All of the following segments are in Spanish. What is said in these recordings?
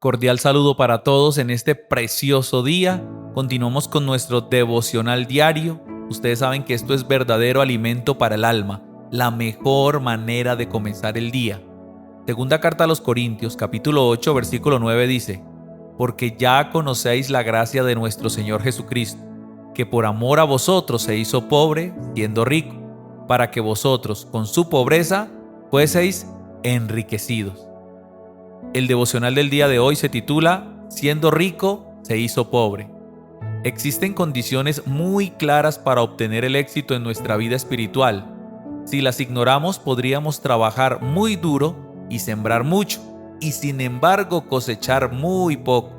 Cordial saludo para todos en este precioso día. Continuamos con nuestro devocional diario. Ustedes saben que esto es verdadero alimento para el alma, la mejor manera de comenzar el día. Segunda carta a los Corintios, capítulo 8, versículo 9 dice: Porque ya conocéis la gracia de nuestro Señor Jesucristo, que por amor a vosotros se hizo pobre, siendo rico, para que vosotros, con su pobreza, fueseis enriquecidos. El devocional del día de hoy se titula Siendo rico, se hizo pobre. Existen condiciones muy claras para obtener el éxito en nuestra vida espiritual. Si las ignoramos, podríamos trabajar muy duro y sembrar mucho, y sin embargo cosechar muy poco.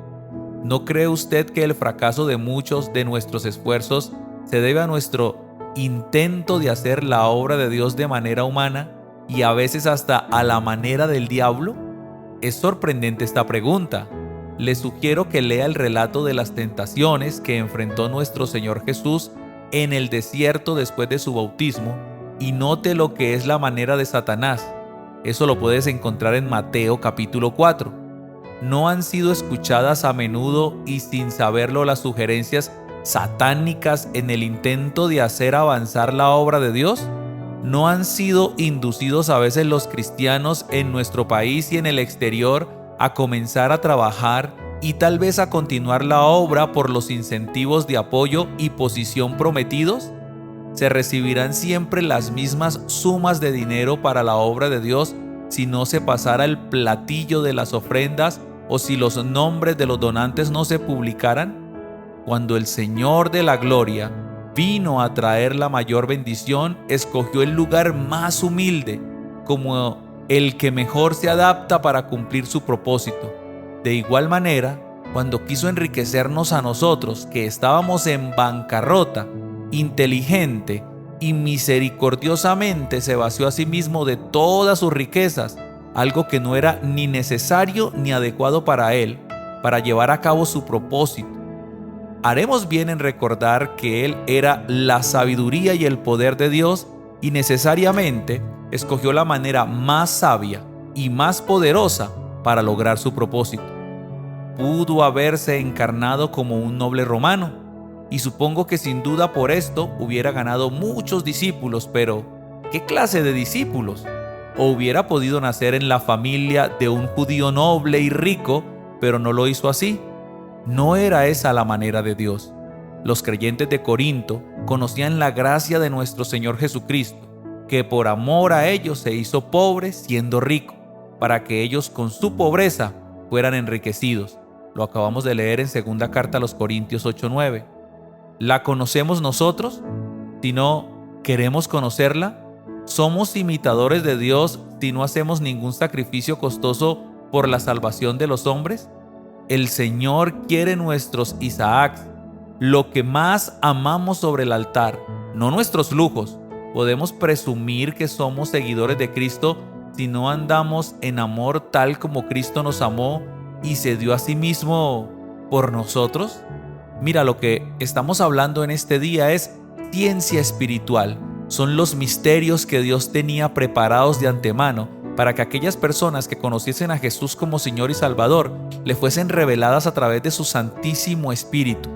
¿No cree usted que el fracaso de muchos de nuestros esfuerzos se debe a nuestro intento de hacer la obra de Dios de manera humana y a veces hasta a la manera del diablo? Es sorprendente esta pregunta. Le sugiero que lea el relato de las tentaciones que enfrentó nuestro Señor Jesús en el desierto después de su bautismo y note lo que es la manera de Satanás. Eso lo puedes encontrar en Mateo capítulo 4. ¿No han sido escuchadas a menudo y sin saberlo las sugerencias satánicas en el intento de hacer avanzar la obra de Dios? ¿No han sido inducidos a veces los cristianos en nuestro país y en el exterior a comenzar a trabajar y tal vez a continuar la obra por los incentivos de apoyo y posición prometidos? ¿Se recibirán siempre las mismas sumas de dinero para la obra de Dios si no se pasara el platillo de las ofrendas o si los nombres de los donantes no se publicaran? Cuando el Señor de la Gloria vino a traer la mayor bendición, escogió el lugar más humilde, como el que mejor se adapta para cumplir su propósito. De igual manera, cuando quiso enriquecernos a nosotros, que estábamos en bancarrota, inteligente y misericordiosamente se vació a sí mismo de todas sus riquezas, algo que no era ni necesario ni adecuado para él, para llevar a cabo su propósito. Haremos bien en recordar que Él era la sabiduría y el poder de Dios y necesariamente escogió la manera más sabia y más poderosa para lograr su propósito. Pudo haberse encarnado como un noble romano y supongo que sin duda por esto hubiera ganado muchos discípulos, pero ¿qué clase de discípulos? O hubiera podido nacer en la familia de un judío noble y rico, pero no lo hizo así. No era esa la manera de Dios. Los creyentes de Corinto conocían la gracia de nuestro Señor Jesucristo, que por amor a ellos se hizo pobre siendo rico, para que ellos con su pobreza fueran enriquecidos. Lo acabamos de leer en segunda carta a los Corintios 8:9. ¿La conocemos nosotros? Si no queremos conocerla, ¿somos imitadores de Dios si no hacemos ningún sacrificio costoso por la salvación de los hombres? El Señor quiere nuestros Isaacs, lo que más amamos sobre el altar, no nuestros lujos. Podemos presumir que somos seguidores de Cristo si no andamos en amor tal como Cristo nos amó y se dio a sí mismo por nosotros. Mira, lo que estamos hablando en este día es ciencia espiritual. Son los misterios que Dios tenía preparados de antemano para que aquellas personas que conociesen a Jesús como Señor y Salvador le fuesen reveladas a través de su Santísimo Espíritu.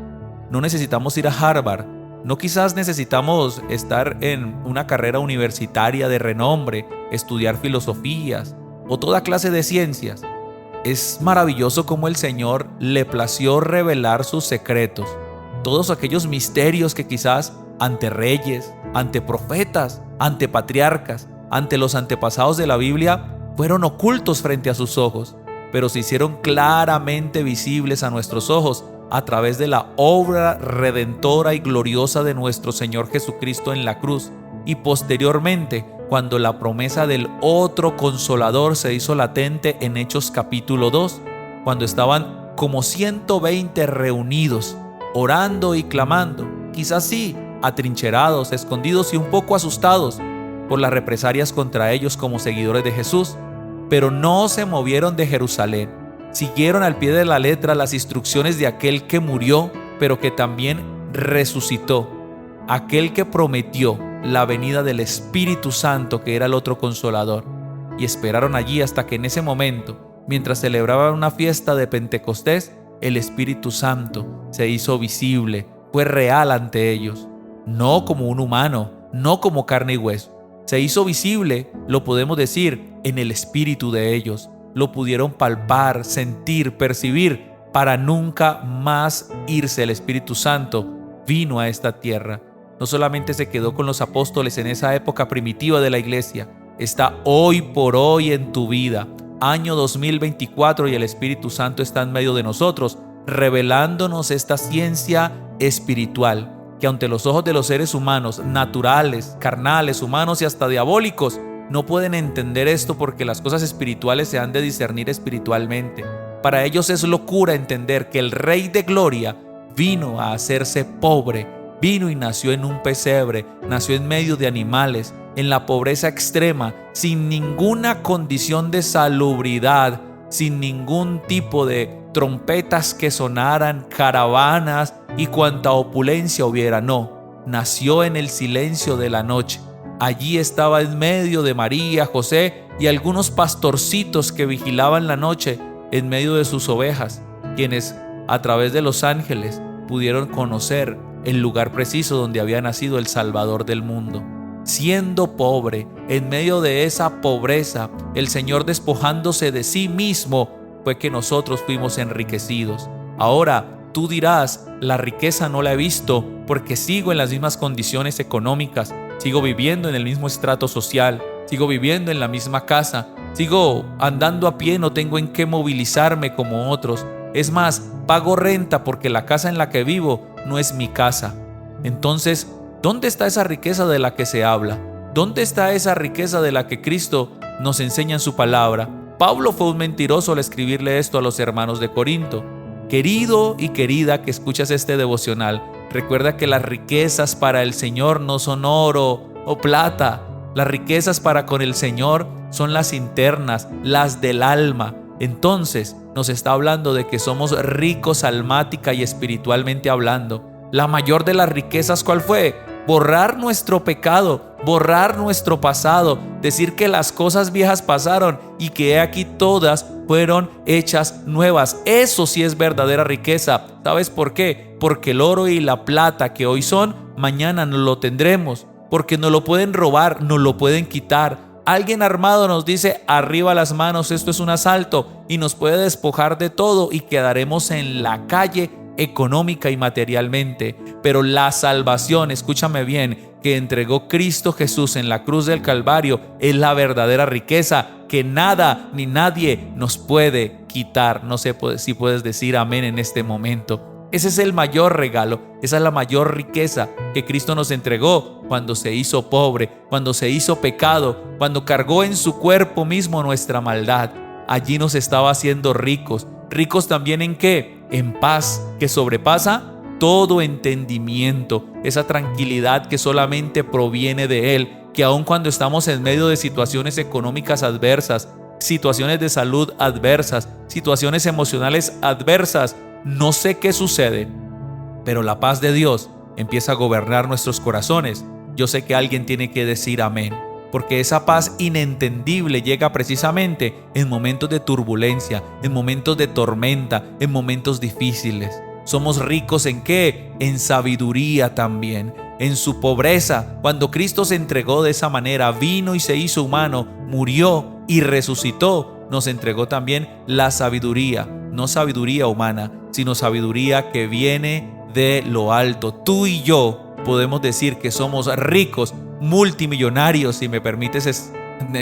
No necesitamos ir a Harvard, no quizás necesitamos estar en una carrera universitaria de renombre, estudiar filosofías o toda clase de ciencias. Es maravilloso cómo el Señor le plació revelar sus secretos, todos aquellos misterios que quizás ante reyes, ante profetas, ante patriarcas, ante los antepasados de la Biblia fueron ocultos frente a sus ojos, pero se hicieron claramente visibles a nuestros ojos a través de la obra redentora y gloriosa de nuestro Señor Jesucristo en la cruz, y posteriormente cuando la promesa del otro Consolador se hizo latente en Hechos capítulo 2, cuando estaban como 120 reunidos, orando y clamando, quizás sí, atrincherados, escondidos y un poco asustados por las represalias contra ellos como seguidores de Jesús, pero no se movieron de Jerusalén. Siguieron al pie de la letra las instrucciones de aquel que murió, pero que también resucitó, aquel que prometió la venida del Espíritu Santo, que era el otro Consolador, y esperaron allí hasta que en ese momento mientras celebraban una fiesta de Pentecostés, el Espíritu Santo se hizo visible, fue real ante ellos, no como un humano, no como carne y hueso. Se hizo visible, lo podemos decir, en el espíritu de ellos. Lo pudieron palpar, sentir, percibir, para nunca más irse. El Espíritu Santo vino a esta tierra. No solamente se quedó con los apóstoles en esa época primitiva de la iglesia, está hoy por hoy en tu vida. Año 2024 y el Espíritu Santo está en medio de nosotros, revelándonos esta ciencia espiritual que ante los ojos de los seres humanos, naturales, carnales, humanos y hasta diabólicos, no pueden entender esto porque las cosas espirituales se han de discernir espiritualmente. Para ellos es locura entender que el Rey de Gloria vino a hacerse pobre, vino y nació en un pesebre, nació en medio de animales, en la pobreza extrema, sin ninguna condición de salubridad, sin ningún tipo de trompetas que sonaran, caravanas y cuanta opulencia hubiera. No, nació en el silencio de la noche. Allí estaba en medio de María, José y algunos pastorcitos que vigilaban la noche en medio de sus ovejas, quienes a través de los ángeles pudieron conocer el lugar preciso donde había nacido el Salvador del mundo. Siendo pobre, en medio de esa pobreza, el Señor despojándose de sí mismo, fue que nosotros fuimos enriquecidos. Ahora tú dirás, la riqueza no la he visto porque sigo en las mismas condiciones económicas, sigo viviendo en el mismo estrato social, sigo viviendo en la misma casa, sigo andando a pie, no tengo en qué movilizarme como otros. Es más, pago renta porque la casa en la que vivo no es mi casa. Entonces, ¿dónde está esa riqueza de la que se habla? ¿Dónde está esa riqueza de la que Cristo nos enseña en su palabra? Pablo fue un mentiroso al escribirle esto a los hermanos de Corinto. Querido y querida que escuchas este devocional, recuerda que las riquezas para el Señor no son oro o plata. Las riquezas para con el Señor son las internas, las del alma. Entonces nos está hablando de que somos ricos almática y espiritualmente hablando. La mayor de las riquezas, ¿cuál fue? Borrar nuestro pecado, borrar nuestro pasado, decir que las cosas viejas pasaron y que he aquí todas fueron hechas nuevas. Eso sí es verdadera riqueza. ¿Sabes por qué? Porque el oro y la plata que hoy son, mañana no lo tendremos, porque nos lo pueden robar, nos lo pueden quitar. Alguien armado nos dice, arriba las manos, esto es un asalto, y nos puede despojar de todo y quedaremos en la calle económica y materialmente. Pero la salvación, escúchame bien, que entregó Cristo Jesús en la cruz del Calvario es la verdadera riqueza que nada ni nadie nos puede quitar. No sé si puedes decir amén en este momento. Ese es el mayor regalo, esa es la mayor riqueza que Cristo nos entregó cuando se hizo pobre, cuando se hizo pecado, cuando cargó en su cuerpo mismo nuestra maldad. Allí nos estaba haciendo ricos. ¿Ricos también en qué? En paz que sobrepasa todo entendimiento, esa tranquilidad que solamente proviene de Él, que aun cuando estamos en medio de situaciones económicas adversas, situaciones de salud adversas, situaciones emocionales adversas, no sé qué sucede, pero la paz de Dios empieza a gobernar nuestros corazones. Yo sé que alguien tiene que decir amén, porque esa paz inentendible llega precisamente en momentos de turbulencia, en momentos de tormenta, en momentos difíciles. Somos ricos ¿en qué? En sabiduría también, en su pobreza. Cuando Cristo se entregó de esa manera, vino y se hizo humano, murió y resucitó, nos entregó también la sabiduría, no sabiduría humana, sino sabiduría que viene de lo alto. Tú y yo podemos decir que somos ricos, multimillonarios, si me permites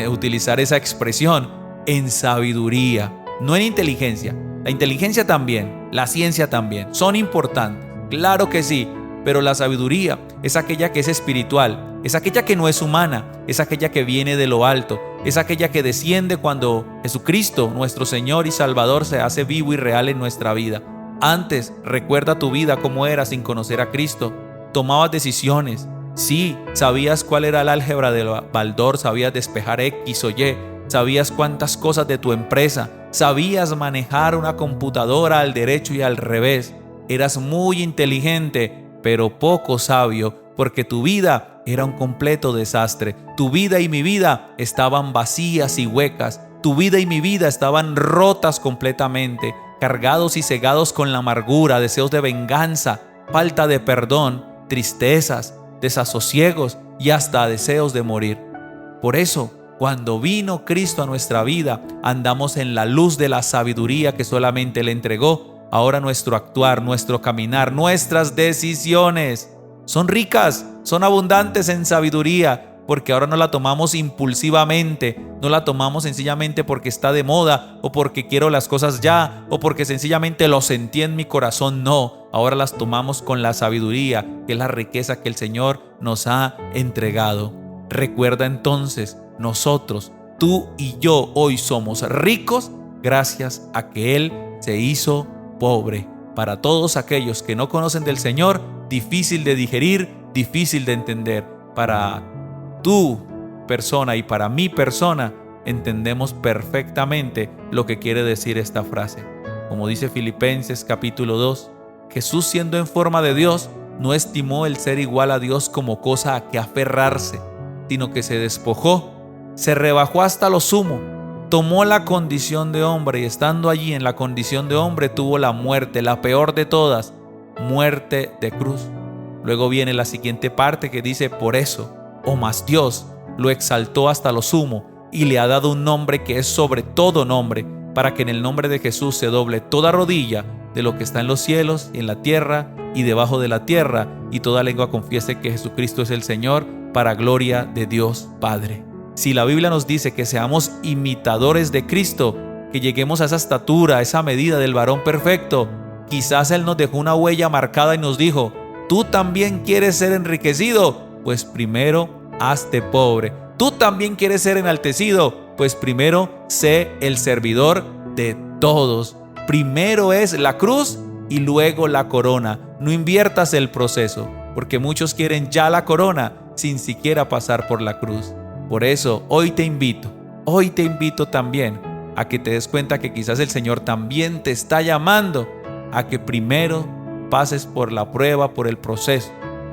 utilizar esa expresión, en sabiduría, no en inteligencia. La inteligencia también, la ciencia también, son importantes, claro que sí, pero la sabiduría es aquella que es espiritual, es aquella que no es humana, es aquella que viene de lo alto, es aquella que desciende cuando Jesucristo, nuestro Señor y Salvador, se hace vivo y real en nuestra vida. Antes, recuerda tu vida cómo era sin conocer a Cristo. Tomabas decisiones, sí, sabías cuál era el álgebra de Baldor, sabías despejar X o Y, sabías cuántas cosas de tu empresa, sabías manejar una computadora al derecho y al revés. Eras muy inteligente, pero poco sabio, porque tu vida era un completo desastre. Tu vida y mi vida estaban vacías y huecas. Tu vida y mi vida estaban rotas completamente, cargados y cegados con la amargura, deseos de venganza, falta de perdón, tristezas, desasosiegos y hasta deseos de morir. Por eso, cuando vino Cristo a nuestra vida, andamos en la luz de la sabiduría que solamente Él entregó. Ahora nuestro actuar, nuestro caminar, nuestras decisiones son ricas, son abundantes en sabiduría, porque ahora no la tomamos impulsivamente, no la tomamos sencillamente porque está de moda o porque quiero las cosas ya o porque sencillamente lo sentí en mi corazón. No, ahora las tomamos con la sabiduría, que es la riqueza que el Señor nos ha entregado. Recuerda entonces, nosotros, tú y yo hoy somos ricos gracias a que Él se hizo pobre. Para todos aquellos que no conocen del Señor, difícil de digerir, difícil de entender. Para tu persona y para mi persona, entendemos perfectamente lo que quiere decir esta frase. Como dice Filipenses capítulo 2, Jesús, siendo en forma de Dios, no estimó el ser igual a Dios como cosa a que aferrarse, sino que se despojó, se rebajó hasta lo sumo, tomó la condición de hombre y estando allí en la condición de hombre tuvo la muerte, la peor de todas, muerte de cruz. Luego viene la siguiente parte que dice: por eso, mas Dios lo exaltó hasta lo sumo y le ha dado un nombre que es sobre todo nombre, para que en el nombre de Jesús se doble toda rodilla de lo que está en los cielos y en la tierra y debajo de la tierra, y toda lengua confiese que Jesucristo es el Señor, para gloria de Dios Padre. Si la Biblia nos dice que seamos imitadores de Cristo, que lleguemos a esa estatura, a esa medida del varón perfecto, quizás Él nos dejó una huella marcada y nos dijo: ¿tú también quieres ser enriquecido? Pues primero hazte pobre. ¿Tú también quieres ser enaltecido? Pues primero sé el servidor de todos. Primero es la cruz y luego la corona. No inviertas el proceso, porque muchos quieren ya la corona sin siquiera pasar por la cruz. Por eso hoy te invito también a que te des cuenta que quizás el Señor también te está llamando a que primero pases por la prueba, por el proceso,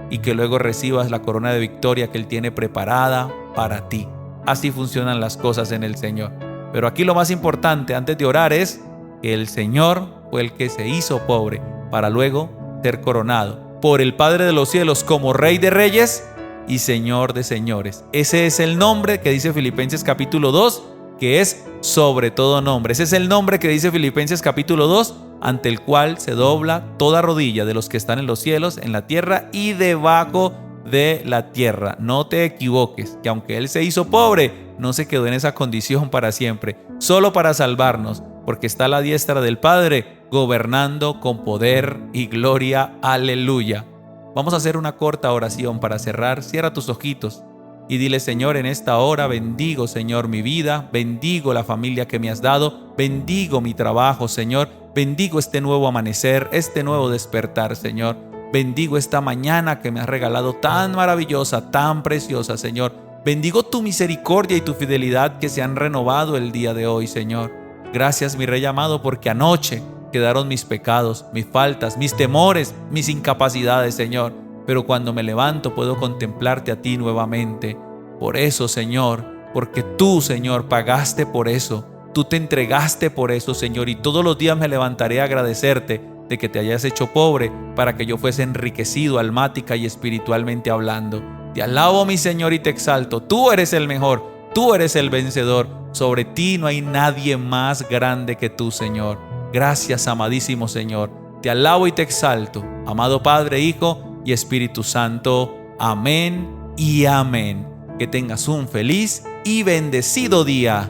y que luego recibas la corona de victoria que Él tiene preparada para ti. Así funcionan las cosas en el Señor. Pero aquí lo más importante antes de orar es que el Señor fue el que se hizo pobre para luego ser coronado por el Padre de los cielos como Rey de reyes y Señor de señores. Ese es el nombre que dice Filipenses capítulo 2, que es sobre todo nombre. Ese es el nombre que dice Filipenses capítulo 2, ante el cual se dobla toda rodilla de los que están en los cielos, en la tierra y debajo de la tierra. No te equivoques, que aunque Él se hizo pobre, no se quedó en esa condición para siempre, solo para salvarnos, porque está a la diestra del Padre, gobernando con poder y gloria. Aleluya. Vamos a hacer una corta oración para cerrar. Cierra tus ojitos y dile: Señor, en esta hora bendigo, Señor, mi vida, bendigo la familia que me has dado, bendigo mi trabajo, Señor, bendigo este nuevo amanecer, este nuevo despertar, Señor. Bendigo esta mañana que me has regalado tan maravillosa, tan preciosa, Señor. Bendigo tu misericordia y tu fidelidad que se han renovado el día de hoy, Señor. Gracias, mi Rey amado, porque anoche quedaron mis pecados, mis faltas, mis temores, mis incapacidades, Señor. Pero cuando me levanto puedo contemplarte a ti nuevamente. Por eso, Señor, porque tú, Señor, pagaste por eso. Tú te entregaste por eso, Señor, y todos los días me levantaré a agradecerte de que te hayas hecho pobre para que yo fuese enriquecido almática y espiritualmente hablando. Te alabo, mi Señor, y te exalto. Tú eres el mejor, tú eres el vencedor. Sobre ti no hay nadie más grande que tú, Señor. Gracias, amadísimo Señor. Te alabo y te exalto, amado Padre, Hijo y Espíritu Santo. Amén y amén. Que tengas un feliz y bendecido día.